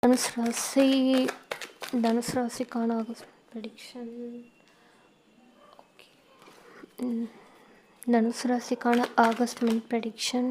தனுசு ராசிக்கான August prediction. Okay, தனுசு ராசிக்கான ஆகஸ்ட் மந்த் ப்ரெடிக்ஷன்.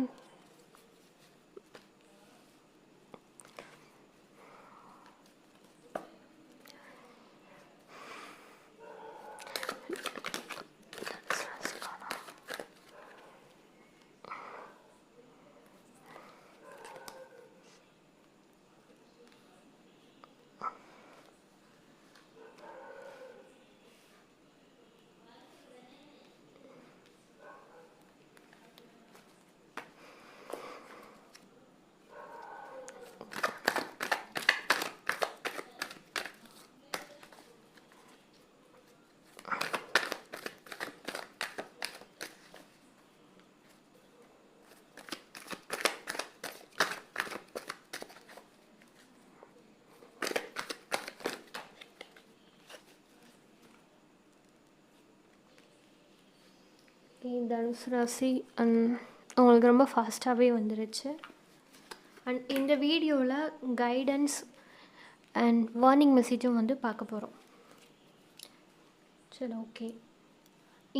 தனுசு ராசி உங்களுக்கு ரொம்ப ஃபாஸ்ட்டாகவே வந்துருச்சு. அண்ட் இந்த வீடியோவில் கைடன்ஸ் அண்ட் வார்னிங் மெசேஜும் வந்து பார்க்க போகிறோம். சரி, ஓகே.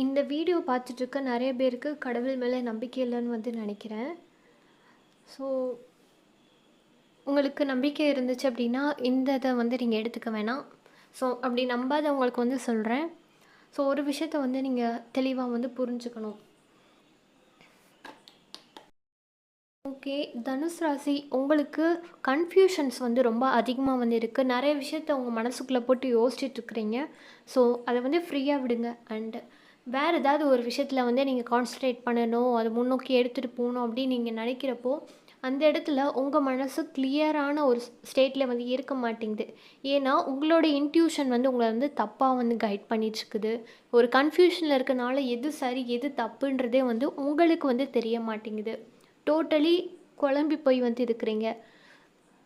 இந்த வீடியோ பார்த்துட்ருக்க நிறைய பேருக்கு கடவுள் மேலே நம்பிக்கை இல்லைன்னு வந்து நினைக்கிறேன். ஸோ உங்களுக்கு நம்பிக்கை இருந்துச்சு அப்படின்னா இந்த இதை வந்து நீங்கள் எடுத்துக்க வேணாம். ஸோ அப்படி நம்பாதவங்களுக்கு வந்து சொல்கிறேன். ஸோ ஒரு விஷயத்த வந்து நீங்கள் தெளிவாக வந்து புரிஞ்சுக்கணும். ஓகே, தனுசு ராசி உங்களுக்கு கன்ஃபியூஷன்ஸ் வந்து ரொம்ப அதிகமாக வந்து இருக்குது. நிறைய விஷயத்த உங்கள் மனசுக்குள்ளே போட்டு யோசிச்சுட்ருக்குறீங்க. ஸோ அதை வந்து ஃப்ரீயாக விடுங்க. அண்டு வேறு ஏதாவது ஒரு விஷயத்தில் வந்து நீங்கள் கான்சன்ட்ரேட் பண்ணணும், அதை முன்னோக்கி எடுத்துகிட்டு போகணும் அப்படின்னு நீங்கள் நினைக்கிறப்போ அந்த இடத்துல உங்கள் மனசு கிளியரான ஒரு ஸ்டேட்டில் வந்து இருக்க மாட்டேங்குது. ஏன்னா உங்களோட இன்ட்யூஷன் வந்து உங்களை வந்து தப்பாக வந்து கைட் பண்ணிட்டுருக்குது. ஒரு கன்ஃபியூஷனில் இருக்கனால எது சரி எது தப்புன்றதே வந்து உங்களுக்கு வந்து தெரிய மாட்டேங்குது. டோட்டலி குழம்பி போய் வந்து இருக்கிறீங்க.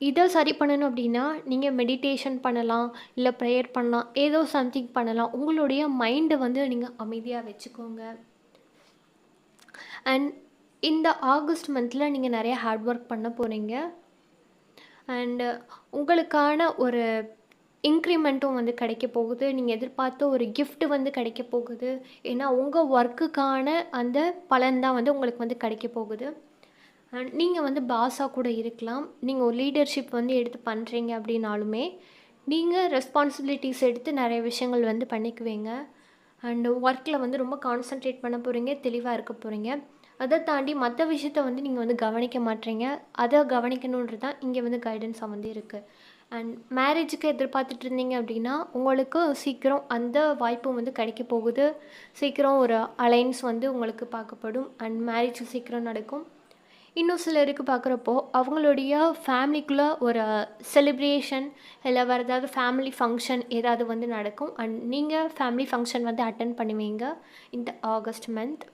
இதை சரி பண்ணணும் அப்படின்னா நீங்கள் மெடிடேஷன் பண்ணலாம், இல்லை ப்ரேயர் பண்ணலாம், ஏதோ சம்திங் பண்ணலாம். உங்களுடைய மைண்டை வந்து நீங்கள் அமைதியாக வச்சுக்கோங்க. அண்ட் இந்த ஆகஸ்ட் மந்தில் நீங்கள் நிறைய ஹார்ட் ஒர்க் பண்ண போகிறீங்க. அண்டு உங்களுக்கான ஒரு இன்க்ரிமெண்ட்டும் வந்து கிடைக்க போகுது. நீங்கள் எதிர்பார்த்த ஒரு கிஃப்ட் வந்து கிடைக்க போகுது. ஏன்னா உங்கள் ஒர்க்குக்கான அந்த பலன் தான் வந்து உங்களுக்கு வந்து கிடைக்க போகுது. அண்ட் நீங்கள் வந்து பாஸாக கூட இருக்கலாம். நீங்கள் ஒரு லீடர்ஷிப் வந்து எடுத்து பண்ணுறீங்க அப்படின்னாலுமே நீங்கள் ரெஸ்பான்சிபிலிட்டிஸ் எடுத்து நிறைய விஷயங்கள் வந்து பண்ணிக்குவீங்க. அண்டு ஒர்க்கில் வந்து ரொம்ப கான்சன்ட்ரேட் பண்ண போகிறீங்க, தெளிவாக இருக்க போகிறீங்க. அதை தாண்டி மற்ற விஷயத்த வந்து நீங்கள் வந்து கவனிக்க மாட்டீங்க. அதை கவனிக்கணுன்றது தான் இங்கே வந்து கைடன்ஸாக வந்து இருக்குது. அண்ட் மேரேஜுக்கு எதிர்பார்த்துட்டு இருந்தீங்க அப்படின்னா உங்களுக்கு சீக்கிரம் அந்த வாய்ப்பு வந்து கிடைக்க போகுது. சீக்கிரம் ஒரு அலைன்ஸ் வந்து உங்களுக்கு பார்க்கப்படும். அண்ட் மேரேஜ் சீக்கிரம் நடக்கும். இன்னும் சிலருக்கு பார்க்குறப்போ அவங்களுடைய ஃபேமிலிக்குள்ளே ஒரு செலிப்ரேஷன் இல்லை வேறு ஏதாவது ஃபேமிலி ஃபங்க்ஷன் ஏதாவது வந்து நடக்கும். அண்ட் நீங்கள் ஃபேமிலி ஃபங்க்ஷன் வந்து அட்டென்ட் பண்ணுவீங்க இந்த ஆகஸ்ட் மந்த்.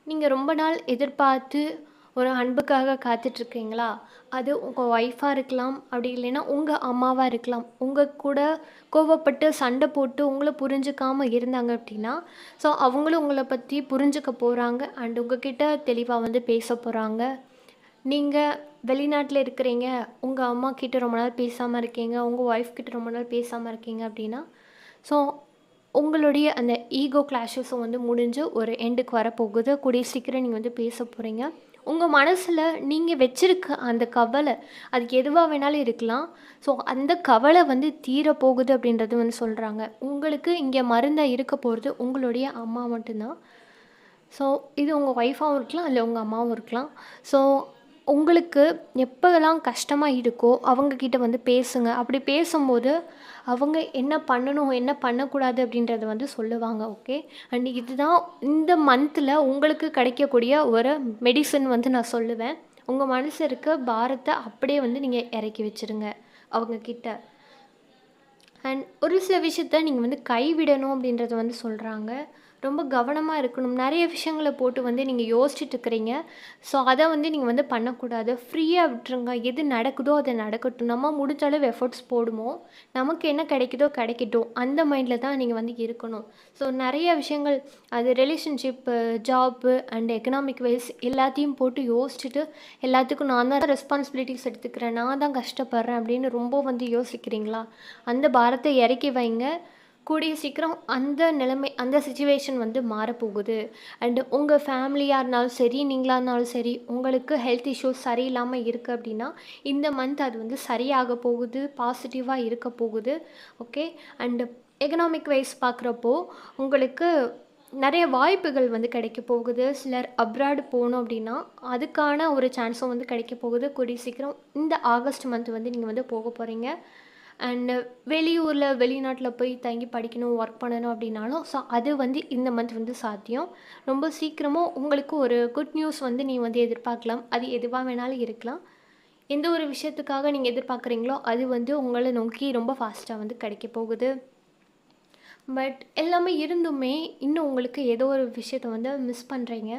நீங்கள் ரொம்ப நாள் எதிர்பார்த்து ஒரு அன்புக்காக காத்துட்ருக்கீங்களா? அது உங்கள் ஒய்ஃபாக இருக்கலாம், அப்படி இல்லைன்னா உங்கள் அம்மாவாக இருக்கலாம். உங்கள் கூட கோவப்பட்டு சண்டை போட்டு உங்களை புரிஞ்சுக்காமல் இருந்தாங்க அப்படின்னா ஸோ அவங்களும் உங்களை பற்றி புரிஞ்சுக்க போகிறாங்க. அண்ட் உங்ககிட்ட தெளிவாக வந்து பேச போகிறாங்க. நீங்கள் வெளிநாட்டில் இருக்கிறீங்க, உங்கள் அம்மா கிட்ட ரொம்ப நாள் பேசாமல் இருக்கீங்க, உங்கள் ஒய்ஃப் கிட்ட ரொம்ப நாள் பேசாமல் இருக்கீங்க அப்படின்னா ஸோ உங்களுடைய அந்த ஈகோ கிளாஷஸும் வந்து முடிஞ்சு ஒரு எண்டுக்கு வரப்போகுது. கூடிய சீக்கிரம் நீங்கள் வந்து பேச போகிறீங்க. உங்கள் மனசில் நீங்கள் வச்சுருக்க அந்த கவலை அதுக்கு எதுவாக வேணாலும் இருக்கலாம். ஸோ அந்த கவலை வந்து தீரப்போகுது அப்படின்றது வந்து சொல்கிறாங்க. உங்களுக்கு இங்கே மருந்தாக இருக்க போகிறது உங்களுடைய அம்மா மட்டும்தான். ஸோ இது உங்கள் ஒய்ஃபாகவும் இருக்கலாம், இல்லை உங்கள் அம்மாவும் இருக்கலாம். ஸோ உங்களுக்கு எப்போதெல்லாம் கஷ்டமாக இருக்கோ அவங்கக்கிட்ட வந்து பேசுங்க. அப்படி பேசும்போது அவங்க என்ன பண்ணணும் என்ன பண்ணக்கூடாது அப்படின்றத வந்து சொல்லுவாங்க. ஓகே, அண்ட் இதுதான் இந்த மந்தில் உங்களுக்கு கிடைக்கக்கூடிய ஒரு மெடிசன் வந்து நான் சொல்லுவேன். உங்கள் மனசு இருக்க பாரத்தை அப்படியே வந்து நீங்கள் இறக்கி வச்சுருங்க அவங்கக்கிட்ட. அண்ட் ஒரு சில விஷயத்த நீங்கள் வந்து கைவிடணும் அப்படின்றத வந்து சொல்கிறாங்க. ரொம்ப கவனமாக இருக்கணும். நிறைய விஷயங்கள போட்டு வந்து நீங்கள் யோசிச்சுட்டு இருக்கிறீங்க. ஸோ அதை வந்து நீங்கள் வந்து பண்ணக்கூடாது. ஃப்ரீயாக விட்டுருங்க. எது நடக்குதோ அது நடக்கட்டும். நம்ம முடிஞ்ச அளவு எஃபோர்ட்ஸ் போடுவோம். நமக்கு என்ன கிடைக்குதோ கிடைக்கட்டும். அந்த மைண்டில் தான் நீங்கள் வந்து இருக்கணும். ஸோ நிறைய விஷயங்கள் அது relationship, job and economic wise எல்லாத்தையும் போட்டு யோசிச்சுட்டு எல்லாத்துக்கும் நான் தான் ரெஸ்பான்சிபிலிட்டிஸ் எடுத்துக்கிறேன், நான் தான் கஷ்டப்படுறேன் அப்படின்னு ரொம்ப வந்து யோசிக்கிறீங்களா? அந்த பாரத்தை இறக்கி வைங்க. கூடிய சீக்கிரம் அந்த நிலைமை அந்த சிச்சுவேஷன் வந்து மாறப்போகுது. அண்டு உங்கள் ஃபேமிலியாக இருந்தாலும் சரி, நீங்களாக இருந்தாலும் சரி, உங்களுக்கு ஹெல்த் இஷ்யூஸ் சரியில்லாமல் இருக்குது அப்படின்னா இந்த மந்த் அது வந்து சரியாக போகுது, பாசிட்டிவாக இருக்க போகுது. ஓகே. அண்டு எக்கனாமிக் வைஸ் பார்க்குறப்போ உங்களுக்கு நிறைய வாய்ப்புகள் வந்து கிடைக்க போகுது. சிலர் அப்ராடு போகணும் அப்படின்னா அதுக்கான ஒரு சான்ஸும் வந்து கிடைக்க போகுது. கூடிய சீக்கிரம் இந்த ஆகஸ்ட் மந்த் வந்து நீங்கள் வந்து போக போகிறீங்க. அண்டு வெளியூரில் வெளிநாட்டில் போய் தங்கி படிக்கணும், ஒர்க் பண்ணணும் அப்படின்னாலும் ஸோ அது வந்து இந்த மந்த் வந்து சாத்தியம். ரொம்ப சீக்கிரமாக உங்களுக்கு ஒரு குட் நியூஸ் வந்து நீங்கள் வந்து எதிர்பார்க்கலாம். அது எதுவாக வேணாலும் இருக்கலாம். எந்த ஒரு விஷயத்துக்காக நீங்கள் எதிர்பார்க்குறீங்களோ அது வந்து உங்களை நோக்கி ரொம்ப ஃபாஸ்ட்டாக வந்து கிடைக்க போகுது. பட் எல்லாமே இருந்துமே இன்னும் உங்களுக்கு ஏதோ ஒரு விஷயத்த வந்து மிஸ் பண்ணுறீங்க.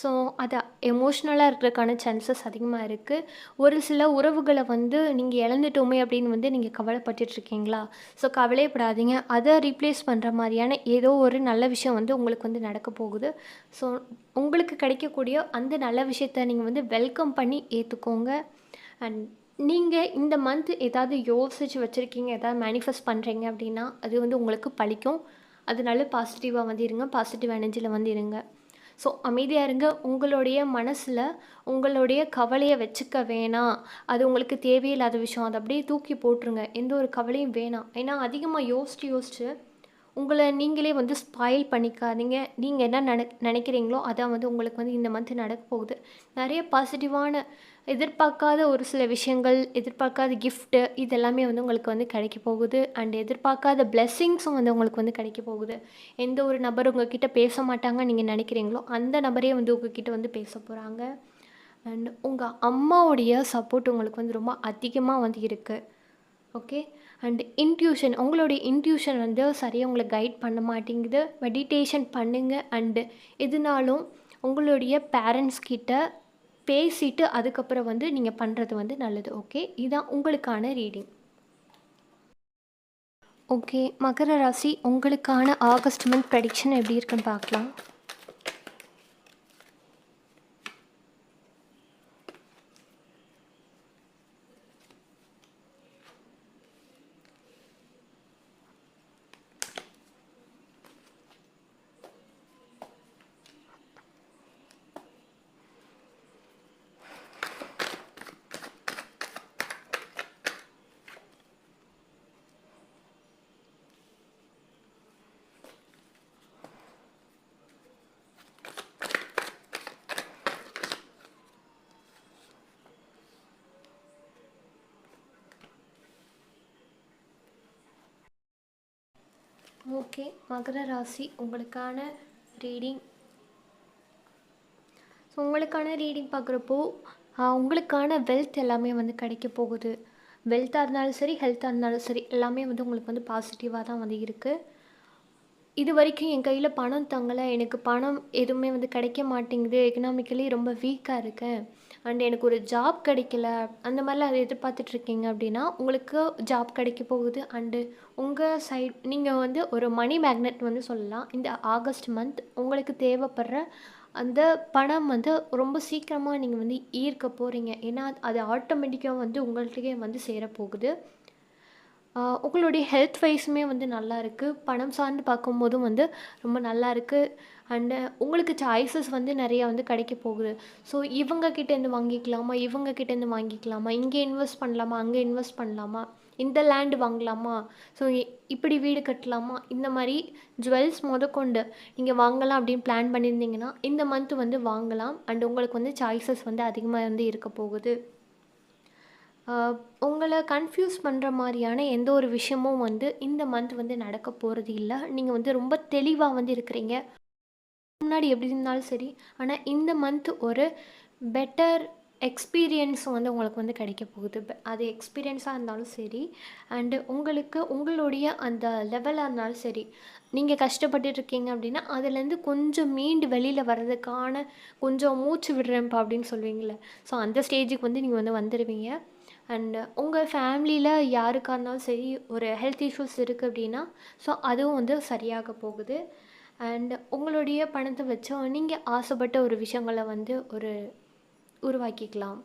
ஸோ அது எமோஷ்னலாக இருக்கிறதுக்கான சான்சஸ் அதிகமாக இருக்குது. ஒரு சில உறவுகளை வந்து நீங்கள் இழந்துட்டோமே அப்படின்னு வந்து நீங்கள் கவலைப்பட்டுட்ருக்கீங்களா? ஸோ கவலைப்படாதீங்க. அதை ரீப்ளேஸ் பண்ணுற மாதிரியான ஏதோ ஒரு நல்ல விஷயம் வந்து உங்களுக்கு வந்து நடக்க போகுது. ஸோ உங்களுக்கு கிடைக்கக்கூடிய அந்த நல்ல விஷயத்த நீங்கள் வந்து வெல்கம் பண்ணி ஏற்றுக்கோங்க. அண்ட் நீங்கள் இந்த மந்த் ஏதாவது யோசிச்சு வச்சுருக்கீங்க, ஏதாவது மேனிஃபெஸ்ட் பண்ணுறீங்க அப்படின்னா அது வந்து உங்களுக்கு பலிக்கும். அதனால பாசிட்டிவாக வந்து இருங்க, பாசிட்டிவ் எனர்ஜியில் வந்து இருங்க. ஸோ அமைதியாக இருங்க. உங்களுடைய மனசில் உங்களுடைய கவலையை வச்சுக்க வேணாம். அது உங்களுக்கு தேவையில்லாத விஷயம். அதை அப்படியே தூக்கி போட்டுருங்க. எந்த ஒரு கவலையும் வேணாம். ஏன்னா அதிகமாக யோசிச்சு உங்களை நீங்களே வந்து ஸ்பாயில் பண்ணிக்காதீங்க. நீங்கள் என்ன நினைக்கிறீங்களோ அதான் வந்து உங்களுக்கு வந்து இந்த மந்த் நடக்க போகுது. நிறைய பாசிட்டிவான எதிர்பார்க்காத ஒரு சில விஷயங்கள், எதிர்பார்க்காத கிஃப்ட்டு இதெல்லாமே வந்து உங்களுக்கு வந்து கிடைக்க போகுது. அண்ட் எதிர்பார்க்காத பிளெஸ்ஸிங்ஸும் வந்து உங்களுக்கு வந்து கிடைக்க போகுது. எந்த ஒரு நபர் உங்ககிட்ட பேச மாட்டாங்க நீங்கள் நினைக்கிறீங்களோ அந்த நபரே வந்து உங்ககிட்ட வந்து பேச போகிறாங்க. அண்ட் உங்கள் அம்மாவுடைய சப்போர்ட் உங்களுக்கு வந்து ரொம்ப அதிகமாக வந்து இருக்குது. ஓகே. அண்ட் இன்ட்யூஷன், உங்களுடைய இன்ட்யூஷன் வந்து சரியாக உங்களை கைட் பண்ண மாட்டேங்குது. மெடிடேஷன் பண்ணுங்கள். அண்டு எதுனாலும் உங்களுடைய பேரண்ட்ஸ் கிட்ட பேசிட்டு அதுக்கப்புறம் வந்து நீங்கள் பண்ணுறது வந்து நல்லது. ஓகே. இதுதான் உங்களுக்கான ரீடிங். ஓகே. மகர ராசி உங்களுக்கான ஆகஸ்ட் மந்த் ப்ரெடிக்ஷன் எப்படி இருக்குன்னு பார்க்கலாம். ஓகே. மகர ராசி உங்களுக்கான ரீடிங். ஸோ உங்களுக்கான ரீடிங் பார்க்குறப்போ உங்களுக்கான வெல்த் எல்லாமே வந்து கிடைக்க போகுது. வெல்த்தாக இருந்தாலும் சரி, ஹெல்த்தாக இருந்தாலும் சரி, எல்லாமே வந்து உங்களுக்கு வந்து பாசிட்டிவாக தான் வந்து இருக்குது. இது வரைக்கும் என் கையில் பணம் தங்கலை, எனக்கு பணம் எதுவுமே வந்து கிடைக்க மாட்டேங்குது, எக்கனாமிக்கலி ரொம்ப வீக்காக இருக்கேன், அண்ட் எனக்கு ஒரு ஜாப் கிடைக்கல, அந்த மாதிரிலாம் அதை எதிர்பார்த்துட்ருக்கீங்க அப்படின்னா உங்களுக்கு ஜாப் கிடைக்க போகுது. அண்டு உங்கள் சைட் நீங்கள் வந்து ஒரு மணி மேக்னெட் வந்து சொல்லலாம். இந்த ஆகஸ்ட் மந்த் உங்களுக்கு தேவைப்படுற அந்த பணம் வந்து ரொம்ப சீக்கிரமாக நீங்கள் வந்து ஈர்க்க போகிறீங்க. ஏன்னா அது ஆட்டோமேட்டிக்காக வந்து உங்கள்கிட்டயே வந்து சேரப்போகுது. உங்களுடைய ஹெல்த் வைஸுமே வந்து நல்லா இருக்குது. பணம் சார்ந்து பார்க்கும்போதும் வந்து ரொம்ப நல்லா இருக்குது. அண்டு உங்களுக்கு சாய்ஸஸ் வந்து நிறையா வந்து கிடைக்க போகுது. ஸோ இவங்க கிட்டேருந்து வாங்கிக்கலாமா, இவங்க கிட்டேருந்து வாங்கிக்கலாமா, இங்கே இன்வெஸ்ட் பண்ணலாமா, அங்கே இன்வெஸ்ட் பண்ணலாமா, இந்த லேண்டு வாங்கலாமா, ஸோ இப்படி வீடு கட்டலாமா, இந்த மாதிரி ஜுவல்ஸ் முதற்கொண்டு நீங்கள் வாங்கலாம் அப்படின்னு பிளான் பண்ணியிருந்தீங்கன்னா இந்த மந்த் வந்து வாங்கலாம். அண்ட் உங்களுக்கு வந்து சாய்ஸஸ் வந்து அதிகமாக வந்து இருக்க போகுது. உங்களை கன்ஃப்யூஸ் பண்ணுற மாதிரியான எந்த ஒரு விஷயமும் வந்து இந்த மந்த் வந்து நடக்க போகிறது இல்லை. நீங்கள் வந்து ரொம்ப தெளிவாக வந்து இருக்கிறீங்க. முன்னாடி எப்படி இருந்தாலும் சரி, ஆனால் இந்த மந்த் ஒரு பெட்டர் எக்ஸ்பீரியன்ஸ் வந்து உங்களுக்கு வந்து கிடைக்க போகுது. அது எக்ஸ்பீரியன்ஸாக இருந்தாலும் சரி, அண்டு உங்களுக்கு உங்களுடைய அந்த லெவலாக இருந்தாலும் சரி, நீங்கள் கஷ்டப்பட்டுட்டு இருக்கீங்க அப்படின்னா, அதுலேருந்து கொஞ்சம் மீண்டு வெளியில் வர்றதுக்கான கொஞ்சம் மூச்சு விடுறேன்ப்பா அப்படின்னு சொல்லுவீங்கள்ல, ஸோ அந்த ஸ்டேஜுக்கு வந்து நீங்கள் வந்து வந்துடுவீங்க. அண்டு உங்கள் ஃபேமிலியில் யாருக்கா இருந்தாலும் சரி ஒரு ஹெல்த் இஷ்யூஸ் இருக்குது அப்படின்னா, ஸோ அதுவும் வந்து சரியாக போகுது. அண்ட் உங்களுடைய பணத்தை வச்சு நீங்கள் ஆசைப்பட்ட ஒரு விஷயங்களை வந்து உருவாக்கிக்கலாம்.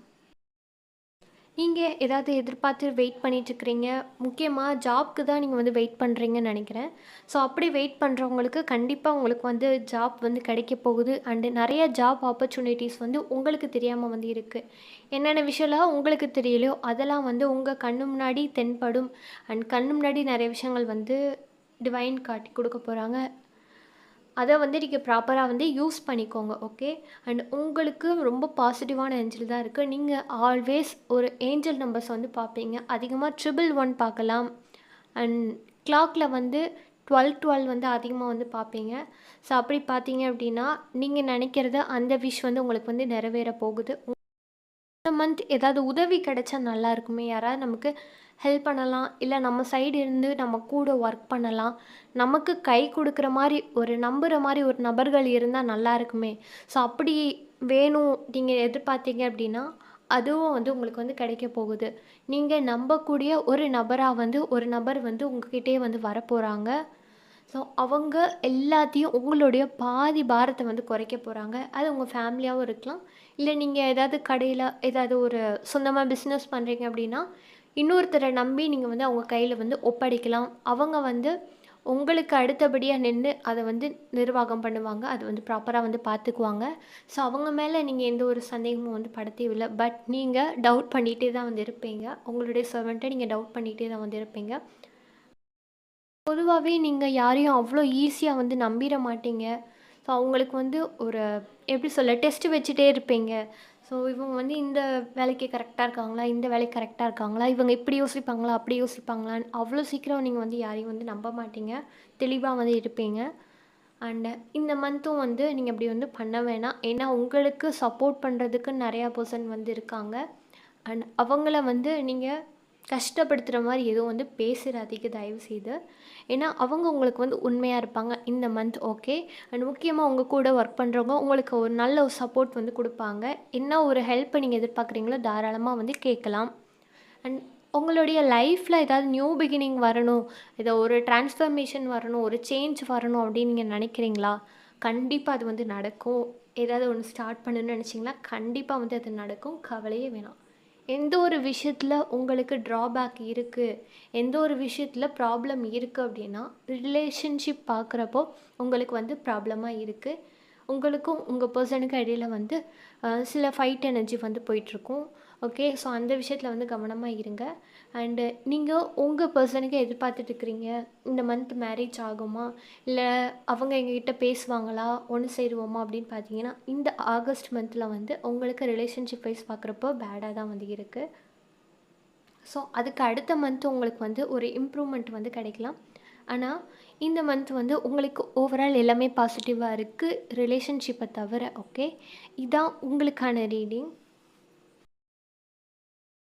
நீங்கள் ஏதாவது எதிர்பார்த்து வெயிட் பண்ணிகிட்ருக்கிறீங்க, முக்கியமாக ஜாப்க்கு தான் நீங்கள் வந்து வெயிட் பண்ணுறீங்கன்னு நினைக்கிறேன். ஸோ அப்படி வெயிட் பண்ணுறவங்களுக்கு கண்டிப்பாக உங்களுக்கு வந்து ஜாப் வந்து கிடைக்க போகுது. அண்டு நிறைய ஜாப் ஆப்பர்ச்சுனிட்டிஸ் வந்து உங்களுக்கு தெரியாமல் வந்து இருக்குது. என்னென்ன விஷயம்லாம் உங்களுக்கு தெரியலையோ அதெல்லாம் வந்து உங்கள் கண்ணு முன்னாடி தென்படும். அண்ட் கண்ணு முன்னாடி நிறைய விஷயங்கள் வந்து டிவைன் காட்டி கொடுக்க போகிறாங்க. அதை வந்து நீங்கள் ப்ராப்பராக வந்து யூஸ் பண்ணிக்கோங்க. ஓகே. அண்ட் உங்களுக்கு ரொம்ப பாசிட்டிவான ஏஞ்சல் தான் இருக்குது. நீங்கள் ஆல்வேஸ் ஒரு ஏஞ்சல் நம்பர்ஸ் வந்து பார்ப்பீங்க. அதிகமாக 111 பார்க்கலாம். அண்ட் கிளாக்கில் வந்து 12 வந்து அதிகமாக வந்து பார்ப்பீங்க. ஸோ அப்படி பார்த்தீங்க அப்படின்னா நீங்கள் நினைக்கிறத அந்த விஷ் வந்து உங்களுக்கு வந்து நிறைவேற போகுது. இந்த மந்த் ஏதாவது உதவி கிடைச்சா நல்லா இருக்குமே, யாராவது நமக்கு ஹெல்ப் பண்ணலாம், இல்லை நம்ம சைடு இருந்து நம்ம கூட ஒர்க் பண்ணலாம், நமக்கு கை கொடுக்குற மாதிரி நம்புகிற மாதிரி ஒரு நபர்கள் இருந்தால் நல்லா இருக்குமே. ஸோ அப்படி வேணும் நீங்கள் எதிர்பார்த்தீங்க அப்படின்னா அதுவும் வந்து உங்களுக்கு வந்து கிடைக்க போகுது. நீங்கள் நம்பக்கூடிய ஒரு நபர் வந்து உங்ககிட்டயே வந்து வரப்போகிறாங்க. ஸோ அவங்க எல்லாத்தையும் உங்களுடைய பாதி பாரத்தை வந்து குறைக்க போகிறாங்க. அது உங்கள் ஃபேமிலியாகவும் இருக்கலாம், இல்லை நீங்கள் ஏதாவது கடையில் ஏதாவது ஒரு சொந்தமாக பிஸ்னஸ் பண்ணுறீங்க அப்படின்னா இன்னொருத்தரை நம்பி நீங்கள் வந்து அவங்க கையில் வந்து ஒப்படைக்கலாம். அவங்க வந்து உங்களுக்கு அடுத்தபடியாக நின்று அதை வந்து நிர்வாகம் பண்ணுவாங்க. அது வந்து ப்ராப்பராக வந்து பார்த்துக்குவாங்க. ஸோ அவங்க மேலே நீங்கள் எந்த ஒரு சந்தேகமும் வந்து பட தேவையில்லை. பட் நீங்கள் டவுட் பண்ணிகிட்டே தான் வந்து இருப்பீங்க. உங்களுடைய சர்வெண்ட்டை நீங்கள் டவுட் பண்ணிகிட்டே தான் வந்து இருப்பீங்க. பொதுவாகவே நீங்கள் யாரையும் அவ்வளோ ஈஸியாக வந்து நம்பிட மாட்டீங்க. ஸோ அவங்களுக்கு வந்து எப்படி சொல்ல, டெஸ்ட்டு வச்சுட்டே இருப்பீங்க. ஸோ இவங்க வந்து இந்த வேலைக்கு கரெக்டாக இருக்காங்களா, இந்த வேலைக்கு கரெக்டாக இருக்காங்களா, இவங்க இப்படி யோசிப்பாங்களா, அப்படி யோசிப்பாங்களான்னு அவ்வளோ சீக்கிரம் நீங்கள் வந்து யாரையும் வந்து நம்ப மாட்டீங்க. தெளிவாக வந்து இருப்பீங்க. அண்டு இந்த மந்த்தும் வந்து நீங்கள் அப்படி வந்து பண்ண வேணாம். ஏன்னா உங்களுக்கு சப்போர்ட் பண்ணுறதுக்கு நிறையா பர்சன் வந்து இருக்காங்க. அண்ட் அவங்கள வந்து நீங்கள் கஷ்டப்படுத்துகிற மாதிரி எதுவும் வந்து பேசுகிறாதீங்க தயவுசெய்து. ஏன்னா அவங்க உங்களுக்கு வந்து உண்மையாக இருப்பாங்க இந்த மந்த். ஓகே. அண்ட் முக்கியமாக உங்கள் கூட ஒர்க் பண்ணுறவங்க உங்களுக்கு ஒரு நல்ல ஒரு சப்போர்ட் வந்து கொடுப்பாங்க. என்ன ஒரு ஹெல்ப்பை நீங்கள் எதிர்பார்க்குறீங்களோ தாராளமாக வந்து கேட்கலாம். அண்ட் உங்களுடைய லைஃப்பில் ஏதாவது நியூ பிகினிங் வரணும், ஏதோ ஒரு டிரான்ஸ்ஃபர்மேஷன் வரணும், ஒரு சேஞ்ச் வரணும் அப்படின்னு நீங்கள் நினைக்கிறீங்களா? கண்டிப்பாக அது வந்து நடக்கும். ஏதாவது ஒன்று ஸ்டார்ட் பண்ணணும்னு நினச்சிங்களா கண்டிப்பாக வந்து அது நடக்கும். கவலையே வேணாம். எந்த ஒரு விஷயத்தில் உங்களுக்கு ட்ராபேக் இருக்குது, எந்த ஒரு விஷயத்தில் ப்ராப்ளம் இருக்குது அப்படின்னா ரிலேஷன்ஷிப் பார்க்குறப்போ உங்களுக்கு வந்து ப்ராப்ளமாக இருக்குது. உங்களுக்கும் உங்கள் பர்சனுக்கும் இடையில் வந்து சில ஃபைட் எனர்ஜி வந்து போயிட்டுருக்கும். ஓகே. ஸோ அந்த விஷயத்தில் வந்து கவனமாக இருங்க. அண்டு நீங்கள் உங்கள் பர்சனுக்கு எதிர்பார்த்துட்ருக்கிறீங்க, இந்த மந்த் மேரேஜ் ஆகுமா, இல்லை அவங்க எங்ககிட்ட பேசுவாங்களா, ஒன்று சேருவோமா அப்படின்னு பார்த்தீங்கன்னா இந்த ஆகஸ்ட் மந்தில் வந்து உங்களுக்கு ரிலேஷன்ஷிப் வைஸ் பார்க்குறப்போ பேடாக தான் வந்து இருக்குது. ஸோ அதுக்கு அடுத்த மந்த் உங்களுக்கு வந்து ஒரு இம்ப்ரூவ்மெண்ட் வந்து கிடைக்கலாம். ஆனால் இந்த மந்த் வந்து உங்களுக்கு ஓவரால் எல்லாமே பாசிட்டிவாக இருக்குது ரிலேஷன்ஷிப்பை தவிர. ஓகே. இதான் உங்களுக்கான ரீடிங்.